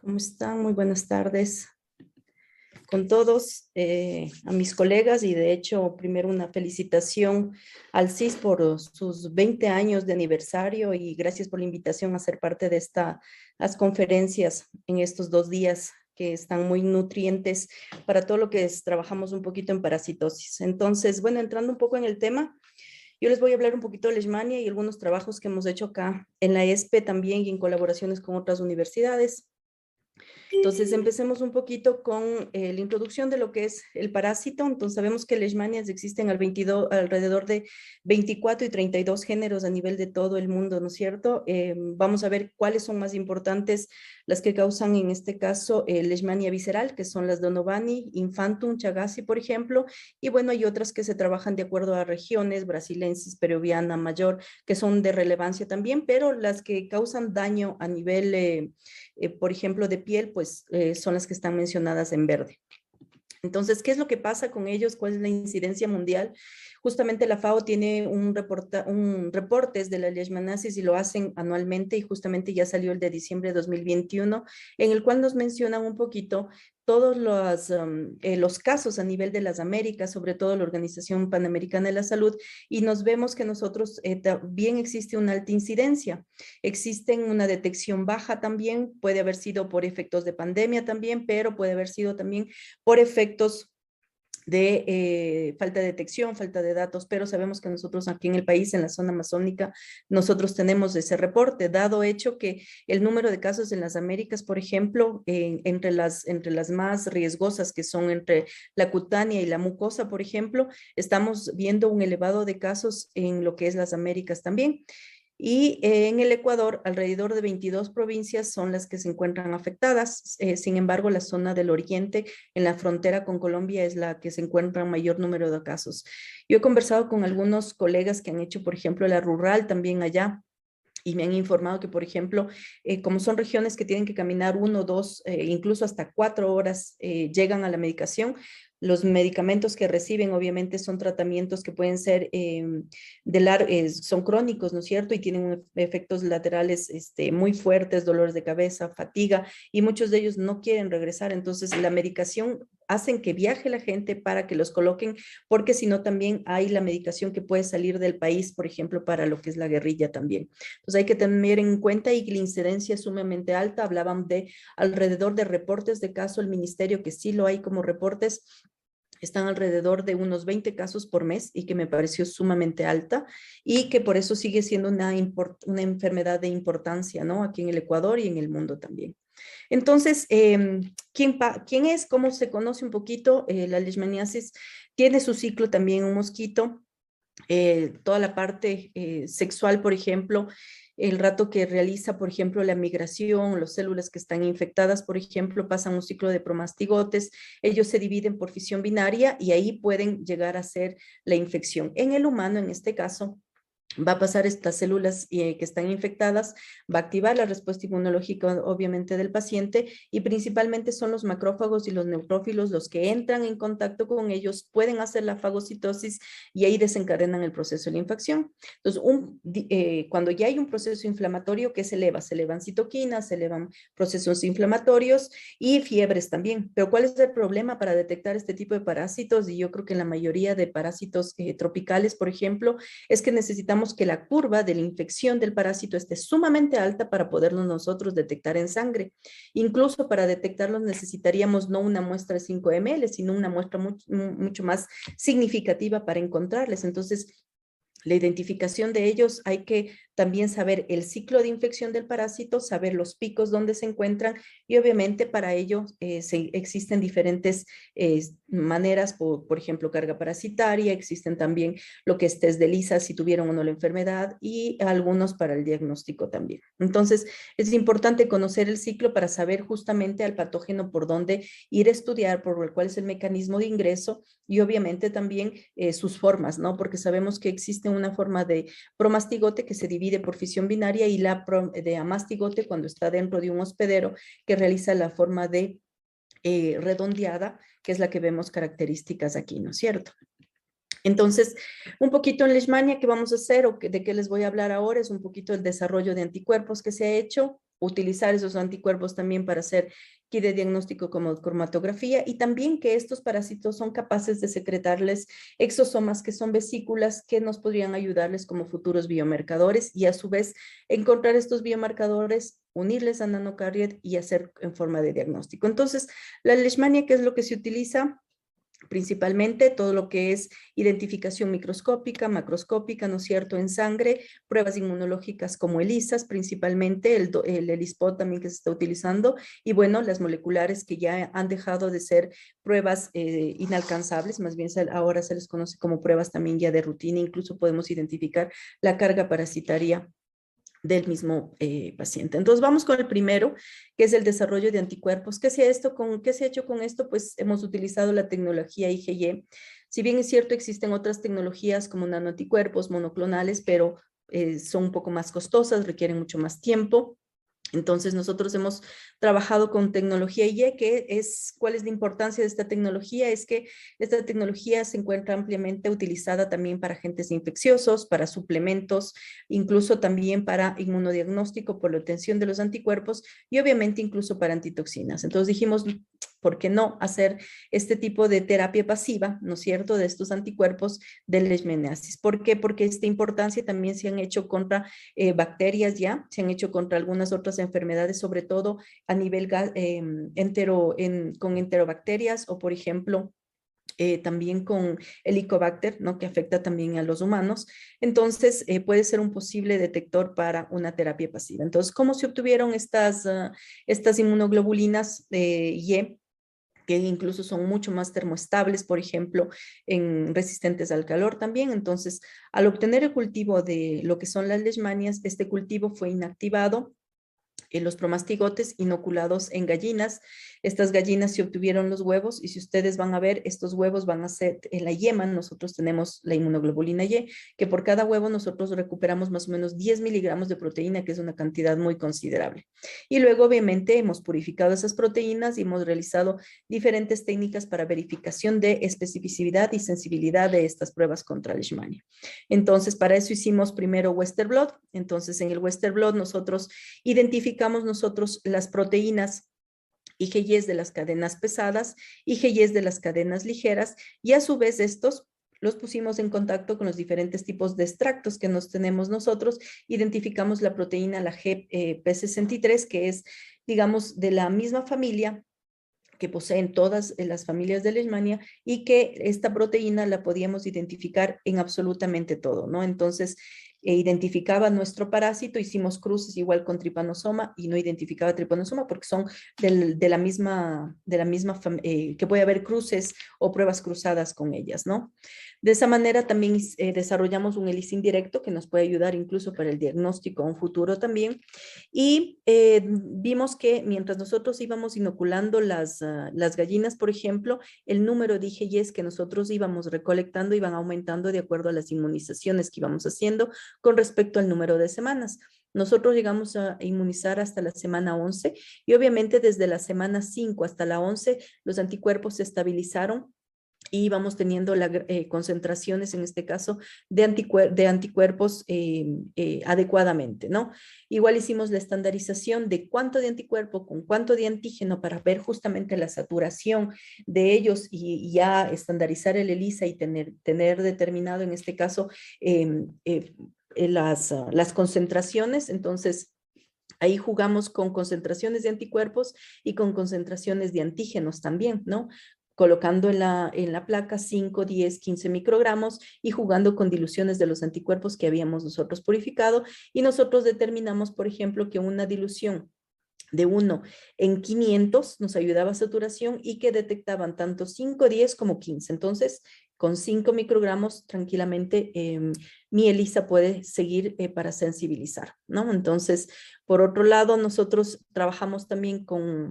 ¿Cómo están? Muy buenas tardes con todos, a mis colegas y de hecho primero una felicitación al CIS por sus 20 años de aniversario y gracias por la invitación a ser parte de las conferencias en estos 2 días que están muy nutrientes para todo lo que trabajamos un poquito en parasitosis. Entonces, bueno, entrando un poco en el tema, yo les voy a hablar un poquito de Leishmania y algunos trabajos que hemos hecho acá en la ESPE también y en colaboraciones con otras universidades. Entonces, empecemos un poquito con la introducción de lo que es el parásito. Entonces, sabemos que leishmanias existen alrededor de 24 y 32 géneros a nivel de todo el mundo, ¿no es cierto? Vamos a ver cuáles son más importantes las que causan, en este caso, leishmania visceral, que son las Donovani, Infantum, Chagassi, por ejemplo. Y bueno, hay otras que se trabajan de acuerdo a regiones, brasilensis, peruviana, mayor, que son de relevancia también, pero las que causan daño a nivel por ejemplo, de piel, pues son las que están mencionadas en verde. Entonces, ¿qué es lo que pasa con ellos? ¿Cuál es la incidencia mundial? Justamente la FAO tiene un reportes de la leishmaniasis y lo hacen anualmente y justamente ya salió el de diciembre de 2021, en el cual nos mencionan un poquito todos los casos a nivel de las Américas, sobre todo la Organización Panamericana de la Salud, y nos vemos que nosotros también existe una alta incidencia. Existen una detección baja también, puede haber sido por efectos de pandemia también, pero puede haber sido también por efectos de falta de detección, falta de datos, pero sabemos que nosotros aquí en el país, en la zona amazónica, nosotros tenemos ese reporte, dado hecho que el número de casos en las Américas, por ejemplo, entre las más riesgosas, que son entre la cutánea y la mucosa, por ejemplo, estamos viendo un elevado de casos en lo que es las Américas también. Y en el Ecuador, alrededor de 22 provincias son las que se encuentran afectadas. Sin embargo, la zona del oriente, en la frontera con Colombia, es la que se encuentra mayor número de casos. Yo he conversado con algunos colegas que han hecho, por ejemplo, la rural también allá. Y me han informado que, por ejemplo, como son regiones que tienen que caminar 1, 2, incluso hasta 4 horas, llegan a la medicación. Los medicamentos que reciben obviamente son tratamientos que pueden ser son crónicos, ¿no es cierto? Y tienen efectos laterales muy fuertes, dolores de cabeza, fatiga, y muchos de ellos no quieren regresar. Entonces, la medicación hacen que viaje la gente para que los coloquen, porque si no también hay la medicación que puede salir del país, por ejemplo, para lo que es la guerrilla también. Entonces hay que tener en cuenta y que la incidencia es sumamente alta. Hablaban de alrededor de reportes de caso, el ministerio que sí lo hay como reportes, están alrededor de unos 20 casos por mes y que me pareció sumamente alta y que por eso sigue siendo una enfermedad de importancia, ¿no? Aquí en el Ecuador y en el mundo también. Entonces, ¿quién es? ¿Cómo se conoce un poquito? La leishmaniasis tiene su ciclo también un mosquito. Toda la parte sexual, por ejemplo, el rato que realiza, por ejemplo, la migración, las células que están infectadas, por ejemplo, pasan un ciclo de promastigotes, ellos se dividen por fisión binaria y ahí pueden llegar a ser la infección. En el humano, en este caso, va a pasar estas células que están infectadas, va a activar la respuesta inmunológica obviamente del paciente y principalmente son los macrófagos y los neutrófilos los que entran en contacto con ellos, pueden hacer la fagocitosis y ahí desencadenan el proceso de la infección. Entonces, cuando ya hay un proceso inflamatorio que se elevan citoquinas, se elevan procesos inflamatorios y fiebres también. Pero ¿cuál es el problema para detectar este tipo de parásitos? Y yo creo que en la mayoría de parásitos tropicales, por ejemplo, es que necesitamos que la curva de la infección del parásito esté sumamente alta para poderlo nosotros detectar en sangre. Incluso para detectarlos necesitaríamos no una muestra de 5 ml, sino una muestra mucho más significativa para encontrarles. Entonces, la identificación de ellos, hay que también saber el ciclo de infección del parásito, saber los picos donde se encuentran y obviamente para ello existen diferentes maneras, por ejemplo, carga parasitaria, existen también lo que es test de ELISA si tuvieron o no la enfermedad y algunos para el diagnóstico también. Entonces, es importante conocer el ciclo para saber justamente al patógeno por dónde ir a estudiar, por cuál es el mecanismo de ingreso y obviamente también sus formas, ¿no? Porque sabemos que existe una forma de promastigote que se divide divide por fisión binaria, y la de amastigote cuando está dentro de un hospedero que realiza la forma de redondeada, que es la que vemos características aquí, ¿no es cierto? Entonces, un poquito en Leishmania, ¿qué vamos a hacer o de qué les voy a hablar ahora? Es un poquito el desarrollo de anticuerpos que se ha hecho, utilizar esos anticuerpos también para hacer kit de diagnóstico como cromatografía, y también que estos parásitos son capaces de secretarles exosomas, que son vesículas que nos podrían ayudarles como futuros biomarcadores, y a su vez encontrar estos biomarcadores, unirles a nanocarrier y hacer en forma de diagnóstico. Entonces, la Leishmania, ¿qué es lo que se utiliza? Principalmente todo lo que es identificación microscópica, macroscópica, ¿no es cierto?, en sangre, pruebas inmunológicas como ELISAs, principalmente el ELISpot también que se está utilizando, y bueno, las moleculares que ya han dejado de ser pruebas inalcanzables, más bien ahora se les conoce como pruebas también ya de rutina, incluso podemos identificar la carga parasitaria del mismo paciente. Entonces vamos con el primero, que es el desarrollo de anticuerpos. ¿Qué se ha hecho con esto? Pues hemos utilizado la tecnología IgG. Si bien es cierto, existen otras tecnologías como nanoanticuerpos, monoclonales, pero son un poco más costosas, requieren mucho más tiempo. Entonces nosotros hemos trabajado con tecnología IgG, ¿cuál es la importancia de esta tecnología? Es que esta tecnología se encuentra ampliamente utilizada también para agentes infecciosos, para suplementos, incluso también para inmunodiagnóstico por la obtención de los anticuerpos, y obviamente incluso para antitoxinas. Entonces dijimos, ¿por qué no hacer este tipo de terapia pasiva, ¿no es cierto?, de estos anticuerpos de leishmaniasis? ¿Por qué? Porque esta importancia también se han hecho contra bacterias ya, se han hecho contra algunas otras enfermedades, sobre todo a nivel con enterobacterias, o por ejemplo, también con Helicobacter, ¿no?, que afecta también a los humanos. Entonces, puede ser un posible detector para una terapia pasiva. Entonces, ¿cómo se obtuvieron estas inmunoglobulinas Y, que incluso son mucho más termoestables, por ejemplo, resistentes al calor también? Entonces, al obtener el cultivo de lo que son las leishmanias, este cultivo fue inactivado en los promastigotes inoculados en gallinas. Estas gallinas se obtuvieron los huevos, y si ustedes van a ver, estos huevos van a ser en la yema. Nosotros tenemos la inmunoglobulina Y, que por cada huevo nosotros recuperamos más o menos 10 miligramos de proteína, que es una cantidad muy considerable. Y luego, obviamente, hemos purificado esas proteínas y hemos realizado diferentes técnicas para verificación de especificidad y sensibilidad de estas pruebas contra Leishmania. Entonces, para eso hicimos primero Western blot. Entonces, en el Western blot nosotros identificamos las proteínas IgG de las cadenas pesadas, IgG de las cadenas ligeras, y a su vez estos los pusimos en contacto con los diferentes tipos de extractos que nos tenemos nosotros. Identificamos la proteína, la GP63, que es, digamos, de la misma familia que poseen todas las familias de Leishmania, y que esta proteína la podíamos identificar en absolutamente todo, ¿no? Entonces, identificaba nuestro parásito, hicimos cruces igual con tripanosoma, y no identificaba tripanosoma porque son de la misma, que puede haber cruces o pruebas cruzadas con ellas, ¿no? De esa manera también desarrollamos un ELISA indirecto que nos puede ayudar incluso para el diagnóstico a un futuro también. Y vimos que mientras nosotros íbamos inoculando las gallinas, por ejemplo, el número de IgGs que nosotros íbamos recolectando iban aumentando de acuerdo a las inmunizaciones que íbamos haciendo con respecto al número de semanas. Nosotros llegamos a inmunizar hasta la semana 11, y obviamente desde la semana 5 hasta la 11 los anticuerpos se estabilizaron, y vamos teniendo concentraciones, en este caso, de anticuerpos adecuadamente, ¿no? Igual hicimos la estandarización de cuánto de anticuerpo con cuánto de antígeno para ver justamente la saturación de ellos, y ya estandarizar el ELISA y tener determinado, en este caso, las concentraciones. Entonces, ahí jugamos con concentraciones de anticuerpos y con concentraciones de antígenos también, ¿no? Colocando en la placa 5, 10, 15 microgramos, y jugando con diluciones de los anticuerpos que habíamos nosotros purificado. Y nosotros determinamos, por ejemplo, que una dilución de 1 en 500 nos ayudaba a saturación, y que detectaban tanto 5, 10 como 15. Entonces, con 5 microgramos tranquilamente mi ELISA puede seguir para sensibilizar, ¿no? Entonces, por otro lado, nosotros trabajamos también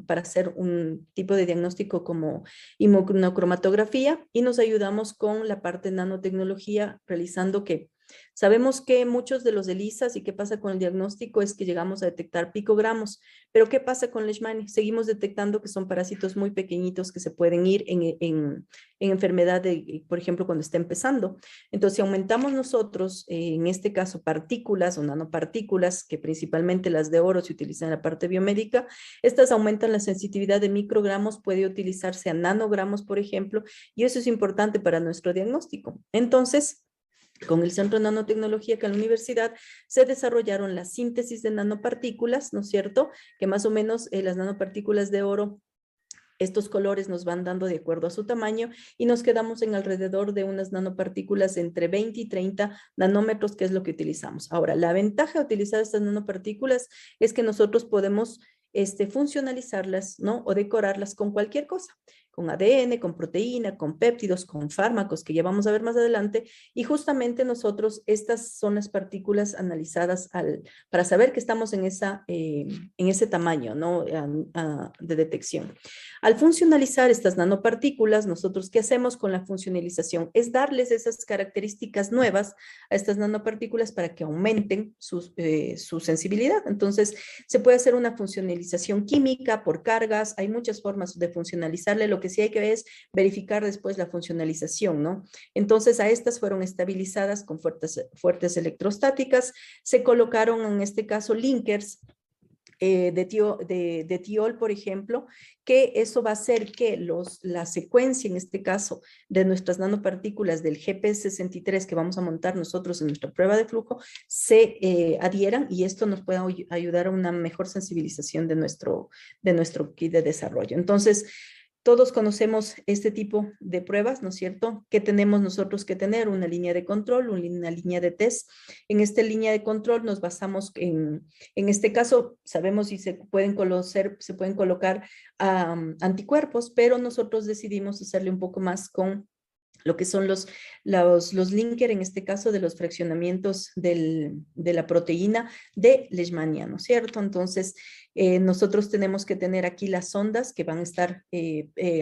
para hacer un tipo de diagnóstico como inmunocromatografía, y nos ayudamos con la parte nanotecnología, realizando que Sabemos que muchos de los ELISAs y qué pasa con el diagnóstico es que llegamos a detectar picogramos, pero ¿qué pasa con Leishmania? Seguimos detectando que son parásitos muy pequeñitos que se pueden ir en enfermedad, por ejemplo, cuando está empezando. Entonces, si aumentamos nosotros, en este caso, partículas o nanopartículas, que principalmente las de oro se utilizan en la parte biomédica, estas aumentan la sensitividad de microgramos, puede utilizarse a nanogramos, por ejemplo, y eso es importante para nuestro diagnóstico. Entonces, con el Centro de Nanotecnología que en la universidad se desarrollaron la síntesis de nanopartículas, ¿no es cierto? Que más o menos las nanopartículas de oro, estos colores nos van dando de acuerdo a su tamaño y nos quedamos en alrededor de unas nanopartículas entre 20 y 30 nanómetros, que es lo que utilizamos. Ahora, la ventaja de utilizar estas nanopartículas es que nosotros podemos funcionalizarlas, ¿no? O decorarlas con cualquier cosa, con ADN, con proteína, con péptidos, con fármacos, que ya vamos a ver más adelante, y justamente nosotros, estas son las partículas analizadas para saber que estamos en ese tamaño, ¿no? De detección. Al funcionalizar estas nanopartículas, nosotros, ¿qué hacemos con la funcionalización? Es darles esas características nuevas a estas nanopartículas para que aumenten su sensibilidad. Entonces, se puede hacer una funcionalización química por cargas, hay muchas formas de funcionalizarle, lo que sí hay que es verificar después la funcionalización, ¿no? Entonces, a estas fueron estabilizadas con fuertes electrostáticas, se colocaron en este caso linkers de tiol, por ejemplo, que eso va a hacer que la secuencia, en este caso, de nuestras nanopartículas del GP63 que vamos a montar nosotros en nuestra prueba de flujo, se adhieran y esto nos puede ayudar a una mejor sensibilización de nuestro kit de desarrollo. Entonces, todos conocemos este tipo de pruebas, ¿no es cierto? ¿Qué tenemos nosotros que tener? Una línea de control, una línea de test. En esta línea de control nos basamos en este caso, sabemos si se pueden colocar anticuerpos, pero nosotros decidimos hacerle un poco más con lo que son los linker, en este caso, de los fraccionamientos de la proteína de Leishmania, ¿no es cierto? Entonces, nosotros tenemos que tener aquí las ondas que van a estar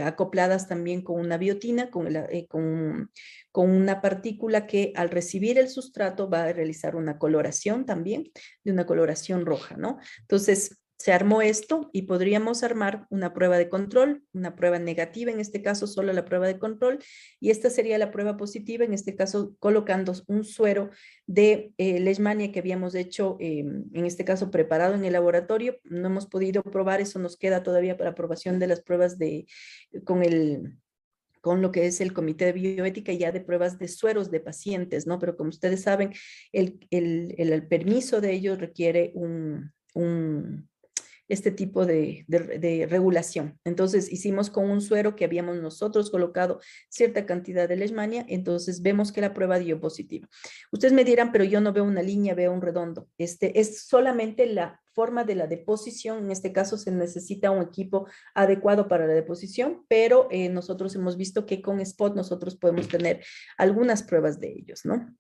acopladas también con una biotina, con una partícula que al recibir el sustrato va a realizar una coloración también, de una coloración roja, ¿no? Entonces, se armó esto y podríamos armar una prueba de control, una prueba negativa, en este caso solo la prueba de control, y esta sería la prueba positiva, en este caso colocando un suero de Leishmania que habíamos hecho, en este caso preparado en el laboratorio. No hemos podido probar, eso nos queda todavía para aprobación de las pruebas con lo que es el Comité de Bioética ya de pruebas de sueros de pacientes, ¿no? Pero como ustedes saben, el permiso de ellos requiere este tipo de regulación. Entonces hicimos con un suero que habíamos nosotros colocado cierta cantidad de Leishmania, entonces vemos que la prueba dio positiva. Ustedes me dirán, pero yo no veo una línea, veo un redondo. Es solamente la forma de la deposición, en este caso se necesita un equipo adecuado para la deposición, pero nosotros hemos visto que con Spot nosotros podemos tener algunas pruebas de ellos, ¿no?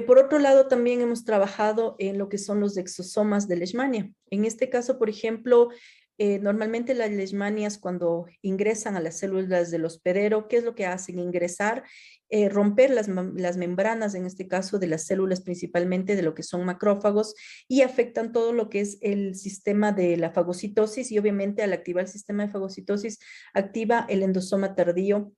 Por otro lado, también hemos trabajado en lo que son los exosomas de Leishmania. En este caso, por ejemplo, normalmente las leishmanias cuando ingresan a las células del hospedero, ¿qué es lo que hacen? Ingresar, romper las membranas, en este caso de las células principalmente de lo que son macrófagos, y afectan todo lo que es el sistema de la fagocitosis, y obviamente al activar el sistema de fagocitosis activa el endosoma tardío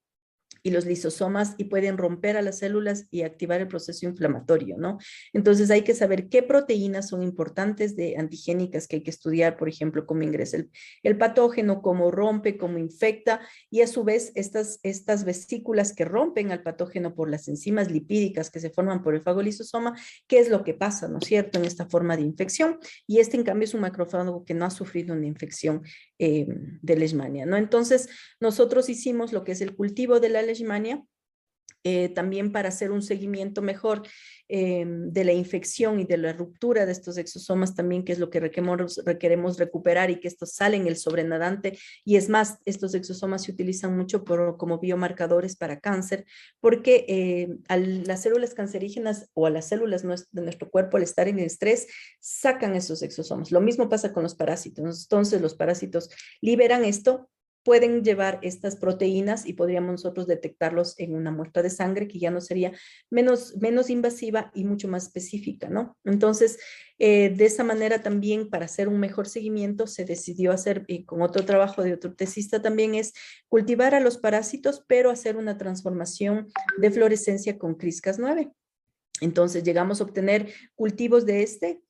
y los lisosomas y pueden romper a las células y activar el proceso inflamatorio, ¿no? Entonces hay que saber qué proteínas son importantes de antigénicas que hay que estudiar, por ejemplo, cómo ingresa el patógeno, cómo rompe, cómo infecta, y a su vez estas vesículas que rompen al patógeno por las enzimas lipídicas que se forman por el fagolisosoma, qué es lo que pasa, ¿no es cierto?, en esta forma de infección, y en cambio es un macrófago que no ha sufrido una infección de Leishmania, ¿no? Entonces, nosotros hicimos lo que es el cultivo de la Leishmania, también para hacer un seguimiento mejor de la infección y de la ruptura de estos exosomas también, que es lo que requeremos recuperar y que estos salen el sobrenadante. Y es más, estos exosomas se utilizan mucho como biomarcadores para cáncer, porque a las células cancerígenas o a las células de nuestro cuerpo al estar en estrés, sacan esos exosomas. Lo mismo pasa con los parásitos. Entonces los parásitos liberan esto pueden llevar estas proteínas y podríamos nosotros detectarlos en una muestra de sangre que ya no sería menos invasiva y mucho más específica, ¿no? Entonces, de esa manera también para hacer un mejor seguimiento se decidió hacer, y con otro trabajo de otro tesista también, es cultivar a los parásitos, pero hacer una transformación de fluorescencia con CRISCAS9. Entonces llegamos a obtener cultivos de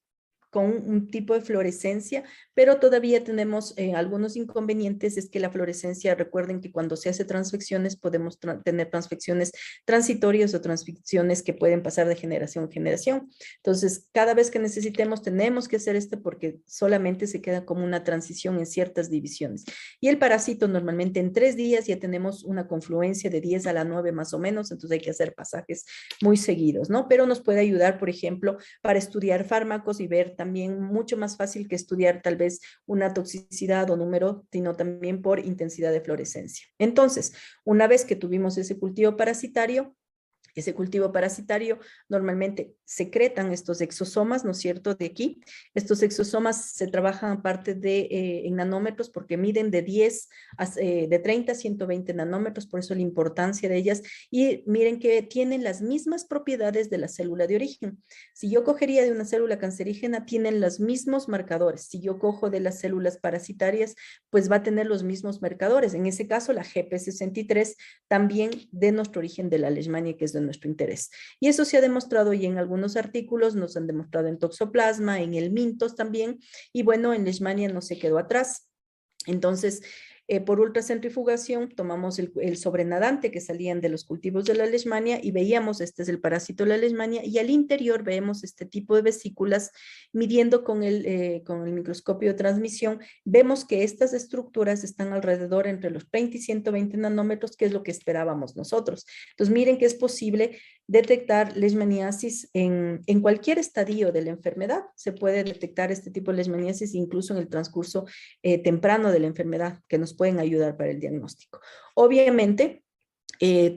con un tipo de fluorescencia, pero todavía tenemos algunos inconvenientes. Es que la fluorescencia, recuerden que cuando se hace transfecciones podemos tener transfecciones transitorias o transfecciones que pueden pasar de generación en generación. Entonces, cada vez que necesitemos tenemos que hacer esto porque solamente se queda como una transición en ciertas divisiones. Y el parásito normalmente en 3 días ya tenemos una confluencia de 10 a la 9 más o menos, entonces hay que hacer pasajes muy seguidos, ¿no? Pero nos puede ayudar, por ejemplo, para estudiar fármacos y ver también mucho más fácil que estudiar tal vez una toxicidad o número, sino también por intensidad de fluorescencia. Entonces, una vez que tuvimos ese cultivo parasitario, normalmente secretan estos exosomas, ¿no es cierto?, de aquí. Estos exosomas se trabajan aparte en nanómetros porque miden de 30 a 120 nanómetros, por eso la importancia de ellas. Y miren que tienen las mismas propiedades de la célula de origen. Si yo cogería de una célula cancerígena, tienen los mismos marcadores. Si yo cojo de las células parasitarias, pues va a tener los mismos marcadores. En ese caso, la GP63 también de nuestro origen de la leishmania, que es de nuestro interés. Y eso se ha demostrado y en algunos artículos nos han demostrado en toxoplasma, en el mintos también, y bueno, en leishmania no se quedó atrás. Entonces, por ultracentrifugación tomamos el sobrenadante que salían de los cultivos de la leishmania y veíamos, este es el parásito de la leishmania, y al interior vemos este tipo de vesículas. Midiendo con el microscopio de transmisión, vemos que estas estructuras están alrededor entre los 30 y 120 nanómetros, que es lo que esperábamos nosotros. Entonces, miren que es posible detectar leishmaniasis en cualquier estadio de la enfermedad. Se puede detectar este tipo de leishmaniasis incluso en el transcurso temprano de la enfermedad, que nos pueden ayudar para el diagnóstico. Obviamente,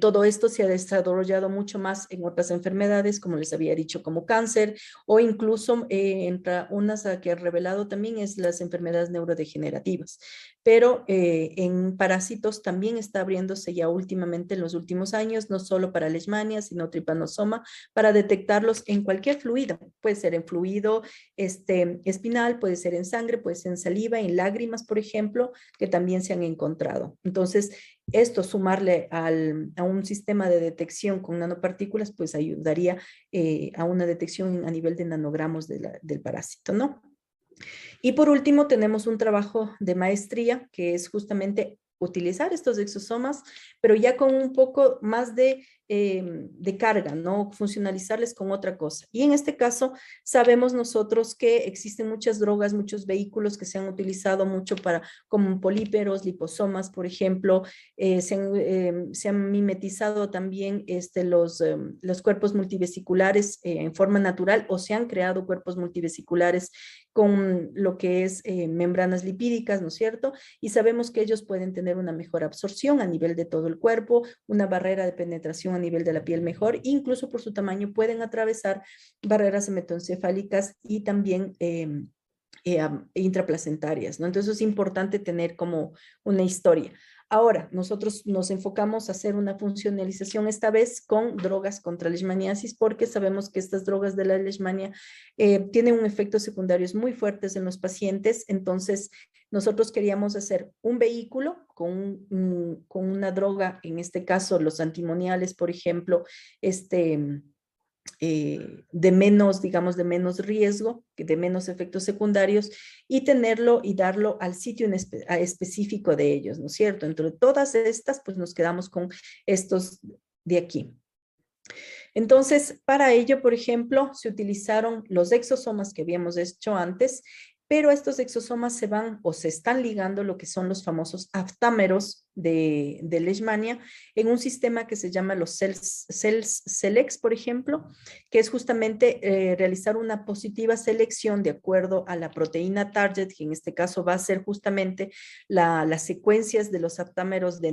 todo esto se ha desarrollado mucho más en otras enfermedades, como les había dicho, como cáncer, o incluso entre unas que ha revelado también es las enfermedades neurodegenerativas. Pero en parásitos también está abriéndose ya últimamente en los últimos años, no solo para leishmania, sino tripanosoma, para detectarlos en cualquier fluido. Puede ser en fluido espinal, puede ser en sangre, puede ser en saliva, en lágrimas, por ejemplo, que también se han encontrado. Entonces, esto sumarle a un sistema de detección con nanopartículas, pues ayudaría a una detección a nivel de nanogramos del parásito, ¿no? Y por último, tenemos un trabajo de maestría que es justamente utilizar estos exosomas, pero ya con un poco más de carga, ¿no? Funcionalizarles con otra cosa. Y en este caso, sabemos nosotros que existen muchas drogas, muchos vehículos que se han utilizado mucho como políperos, liposomas, por ejemplo. Se han mimetizado también los cuerpos multivesiculares en forma natural, o se han creado cuerpos multivesiculares con lo que es membranas lipídicas, ¿no es cierto? Y sabemos que ellos pueden tener una mejor absorción a nivel de todo el cuerpo, una barrera de penetración a nivel de la piel mejor, incluso por su tamaño pueden atravesar barreras hematoencefálicas y también intraplacentarias, ¿no? Entonces es importante tener como una historia. Ahora, nosotros nos enfocamos a hacer una funcionalización esta vez con drogas contra la leishmaniasis, porque sabemos que estas drogas de la leishmania tienen un efectos secundarios muy fuertes en los pacientes. Entonces, nosotros queríamos hacer un vehículo con una droga, en este caso los antimoniales, por ejemplo, de menos, digamos, de menos riesgo, de menos efectos secundarios, y tenerlo y darlo al sitio específico de ellos, ¿no es cierto? Entre todas estas, pues nos quedamos con estos de aquí. Entonces, para ello, por ejemplo, se utilizaron los exosomas que habíamos hecho antes, pero estos exosomas se van o se están ligando lo que son los famosos aftámeros de Leishmania en un sistema que se llama los Cells Selects, por ejemplo, que es justamente realizar una positiva selección de acuerdo a la proteína target, que en este caso va a ser justamente las secuencias de los aptámeros de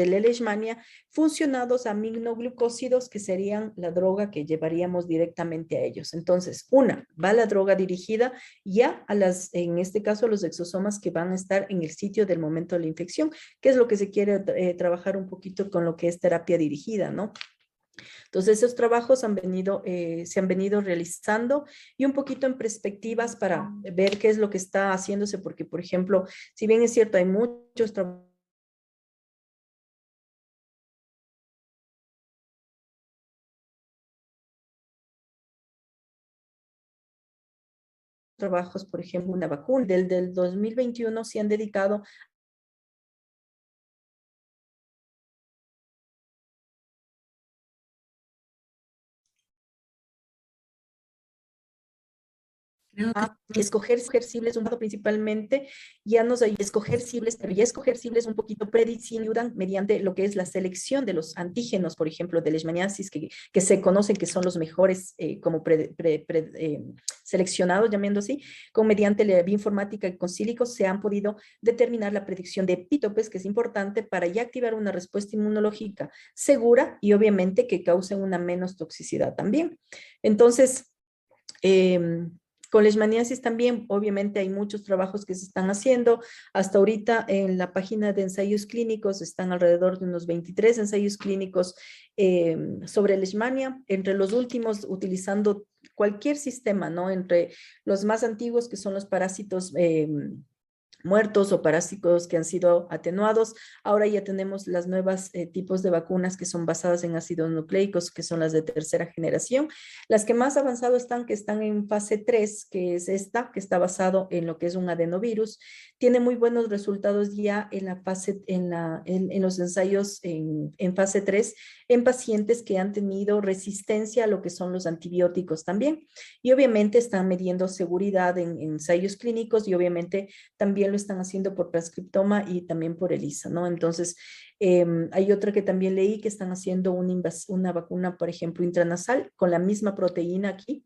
la Leishmania, funcionados a aminoglucósidos, que serían la droga que llevaríamos directamente a ellos. Entonces, va la droga dirigida ya en este caso, a los exosomas que van a estar en el sitio del momento de la infección, que es lo que se quiere trabajar un poquito con lo que es terapia dirigida, ¿no? Entonces, esos trabajos se han venido realizando y un poquito en perspectivas para ver qué es lo que está haciéndose, porque, por ejemplo, si bien es cierto, hay muchos trabajos, por ejemplo, una vacuna del 2021 se han dedicado. Creo que Escoger cibles un poco principalmente, ya nos ayuda a escoger cibles, pero ya escoger cibles un poquito ayudan mediante lo que es la selección de los antígenos, por ejemplo, de leishmaniasis, que se conocen que son los mejores como seleccionados, llaméndolo así, con mediante la bioinformática y con sílicos se han podido determinar la predicción de epítopes, que es importante para ya activar una respuesta inmunológica segura y obviamente que causen una menos toxicidad también. Entonces, con leishmaniasis también, obviamente hay muchos trabajos que se están haciendo. Hasta ahorita en la página de ensayos clínicos están alrededor de unos 23 ensayos clínicos sobre leishmania. Entre los últimos, utilizando cualquier sistema, ¿no? Entre los más antiguos, que son los parásitos muertos o parásitos que han sido atenuados. Ahora ya tenemos las nuevas tipos de vacunas que son basadas en ácidos nucleicos, que son las de tercera generación. Las que más avanzado están, que están en fase 3, que es esta, que está basado en lo que es un adenovirus. Tiene muy buenos resultados ya en la fase, en los ensayos en fase 3, en pacientes que han tenido resistencia a lo que son los antibióticos también. Y obviamente están midiendo seguridad en ensayos clínicos y obviamente también lo están haciendo por transcriptoma y también por ELISA, ¿no? Entonces, hay otra que también leí que están haciendo una vacuna, por ejemplo, intranasal con la misma proteína aquí,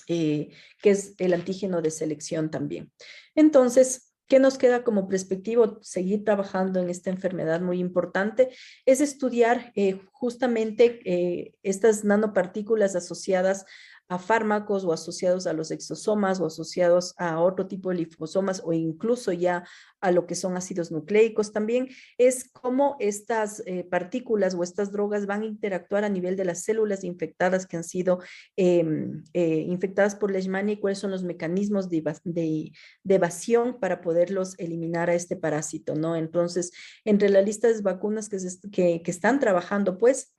que es el antígeno de selección también. Entonces, ¿qué nos queda como perspectiva? Seguir trabajando en esta enfermedad muy importante es estudiar justamente estas nanopartículas asociadas a fármacos o asociados a los exosomas o asociados a otro tipo de liposomas o incluso ya a lo que son ácidos nucleicos también, es cómo estas partículas o estas drogas van a interactuar a nivel de las células infectadas que han sido infectadas por Leishmania y cuáles son los mecanismos de evasión para poderlos eliminar a este parásito, ¿no? Entonces, entre la lista de vacunas que están trabajando, pues,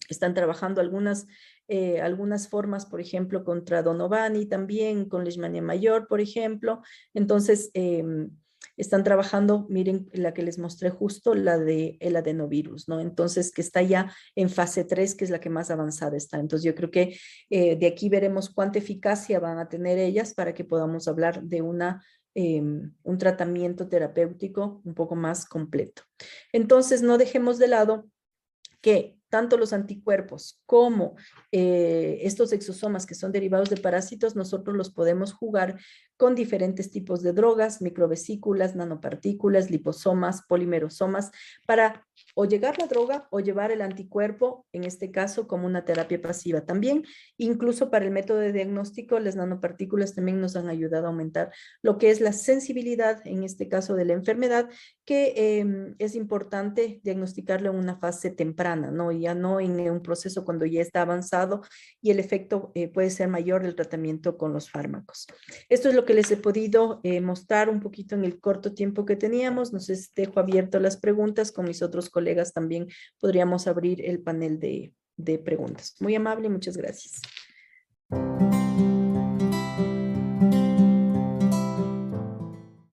están trabajando algunas formas, por ejemplo, contra Donovani también, con Leishmania mayor, por ejemplo. Entonces, están trabajando, miren la que les mostré justo, la de el adenovirus, ¿no? Entonces, que está ya en fase 3, que es la que más avanzada está. Entonces, yo creo que de aquí veremos cuánta eficacia van a tener ellas para que podamos hablar de un tratamiento terapéutico un poco más completo. Entonces, no dejemos de lado que tanto los anticuerpos como estos exosomas que son derivados de parásitos, nosotros los podemos jugar con diferentes tipos de drogas, microvesículas, nanopartículas, liposomas, polimerosomas, para o llegar la droga o llevar el anticuerpo, en este caso como una terapia pasiva también. Incluso para el método de diagnóstico, las nanopartículas también nos han ayudado a aumentar lo que es la sensibilidad, en este caso de la enfermedad, que es importante diagnosticarlo en una fase temprana, ¿no? Ya no en un proceso cuando ya está avanzado y el efecto puede ser mayor del tratamiento con los fármacos. Esto es lo que les he podido mostrar un poquito en el corto tiempo que teníamos. No sé si dejo abierto las preguntas, con mis otros colegas también podríamos abrir el panel de preguntas. Muy amable, muchas gracias.